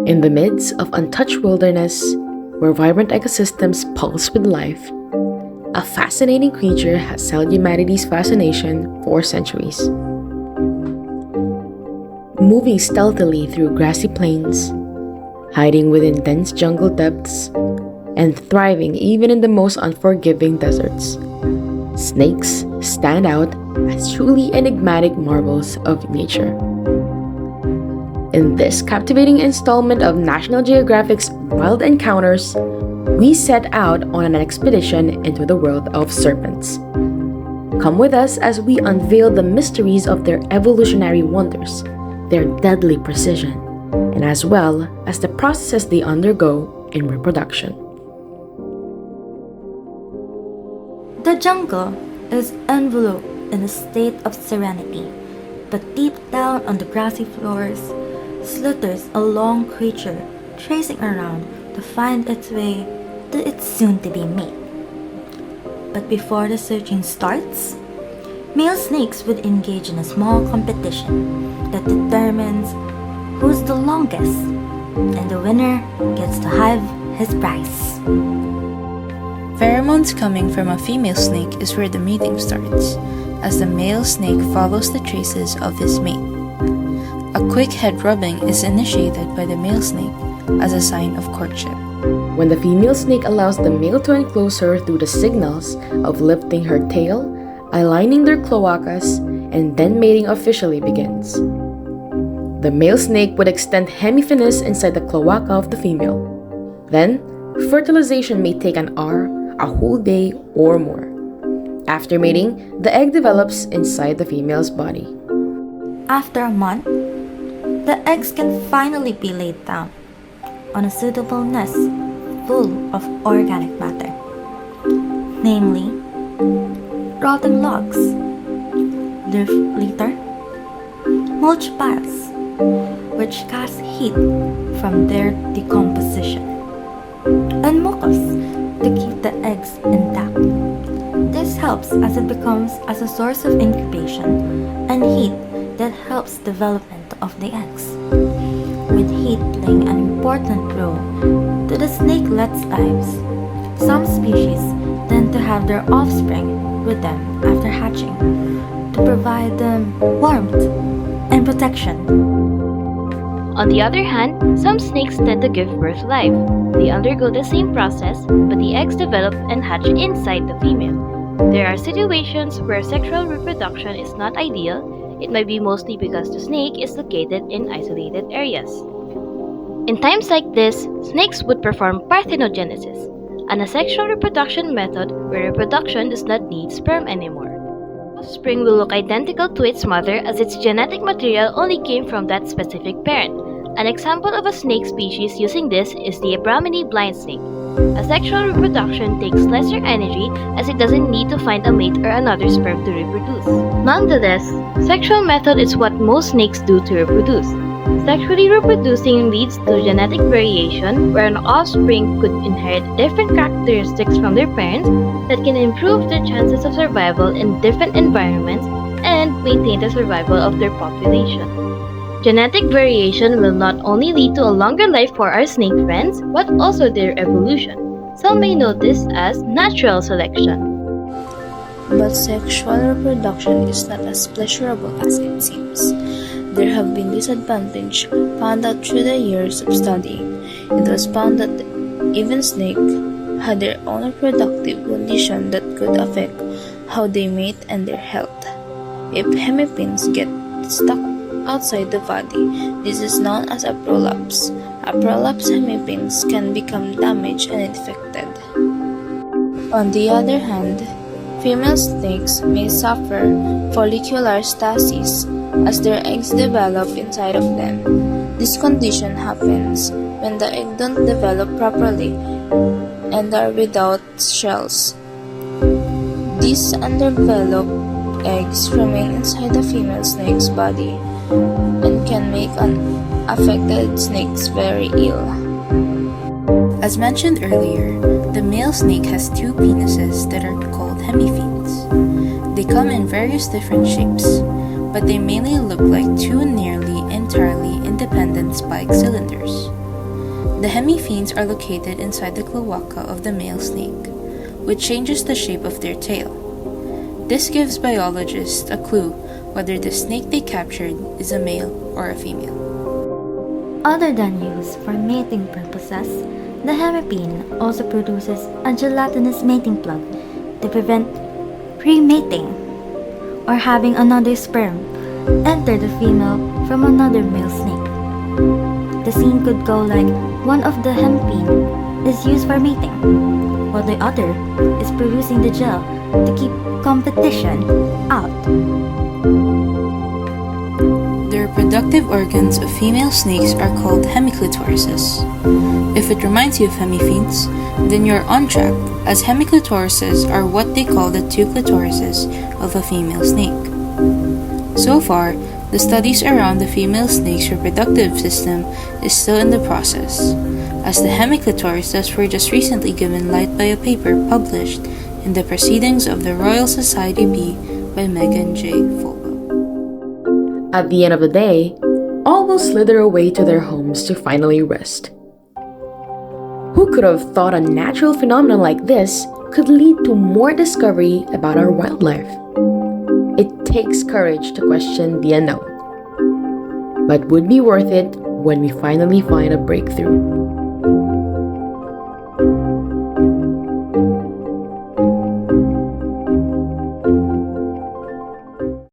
In the midst of untouched wilderness, where vibrant ecosystems pulse with life, a fascinating creature has held humanity's fascination for centuries. Moving stealthily through grassy plains, hiding within dense jungle depths, and thriving even in the most unforgiving deserts, snakes stand out as truly enigmatic marvels of nature. In this captivating installment of National Geographic's Wild Encounters, we set out on an expedition into the world of serpents. Come with us as we unveil the mysteries of their evolutionary wonders, their deadly precision, and as well as the processes they undergo in reproduction. The jungle is enveloped in a state of serenity, but deep down on the grassy floors slithers a long creature tracing around to find its way to its soon-to-be mate. But before the searching starts, male snakes would engage in a small competition that determines who's the longest, and the winner gets to have his prize. Pheromones coming from a female snake is where the mating starts, as the male snake follows the traces of his mate. A quick head rubbing is initiated by the male snake as a sign of courtship. When the female snake allows the male to enclose her through the signals of lifting her tail, aligning their cloacas, and then mating officially begins. The male snake would extend hemifinis inside the cloaca of the female. Then, fertilization may take an hour, a whole day, or more. After mating, the egg develops inside the female's body. After a month, the eggs can finally be laid down on a suitable nest full of organic matter, namely rotting logs, leaf litter, mulch piles, which cast heat from their decomposition, and mucus to keep the eggs intact. This helps as it becomes as a source of incubation and heat that helps development of the eggs, with heat playing an important role to the snakelet's lives. Some species tend to have their offspring with them after hatching to provide them warmth and protection. On the other hand, some snakes tend to give birth live. They undergo the same process, but the eggs develop and hatch inside the female. There are situations where sexual reproduction is not ideal. It might be mostly because the snake is located in isolated areas. In times like this, snakes would perform parthenogenesis, an asexual reproduction method where reproduction does not need sperm anymore. Offspring will look identical to its mother as its genetic material only came from that specific parent. An example of a snake species using this is the Brahmini blind snake. Asexual reproduction takes lesser energy as it doesn't need to find a mate or another sperm to reproduce. Nonetheless, sexual method is what most snakes do to reproduce. Sexually reproducing leads to genetic variation where an offspring could inherit different characteristics from their parents that can improve their chances of survival in different environments and maintain the survival of their population. Genetic variation will not only lead to a longer life for our snake friends, but also their evolution. Some may know this as natural selection. But sexual reproduction is not as pleasurable as it seems. There have been disadvantages found out through the years of studying. It was found that even snakes had their own reproductive condition that could affect how they mate and their health. If hemipins get stuck outside the body, this is known as a prolapse. A prolapse hemipins can become damaged and infected. On the other hand, female snakes may suffer follicular stasis as their eggs develop inside of them. This condition happens when the egg don't develop properly and are without shells. These undeveloped eggs remain inside the female snake's body and can make an affected snake very ill. As mentioned earlier, the male snake has two penises that are called hemiphiles. They come in various different shapes, but they mainly look like two nearly entirely independent spike cylinders. The hemiphenes are located inside the cloaca of the male snake, which changes the shape of their tail. This gives biologists a clue whether the snake they captured is a male or a female. Other than use for mating purposes, the hemiphene also produces a gelatinous mating plug to prevent pre-mating or having another sperm enter the female from another male snake. The scene could go like one of the hemiphene is used for mating, while the other is producing the gel to keep competition out. The reproductive organs of female snakes are called hemiclitorises. If it reminds you of hemiphenes, then you're on track, as hemiclitorises are what they call the two clitorises of a female snake. So far, the studies around the female snake's reproductive system is still in the process, as the hemiclitorises were just recently given light by a paper published in the Proceedings of the Royal Society B by Megan J. Folwell. At the end of the day, all will slither away to their homes to finally rest. Who could have thought a natural phenomenon like this could lead to more discovery about our wildlife? It takes courage to question the unknown, but would be worth it when we finally find a breakthrough.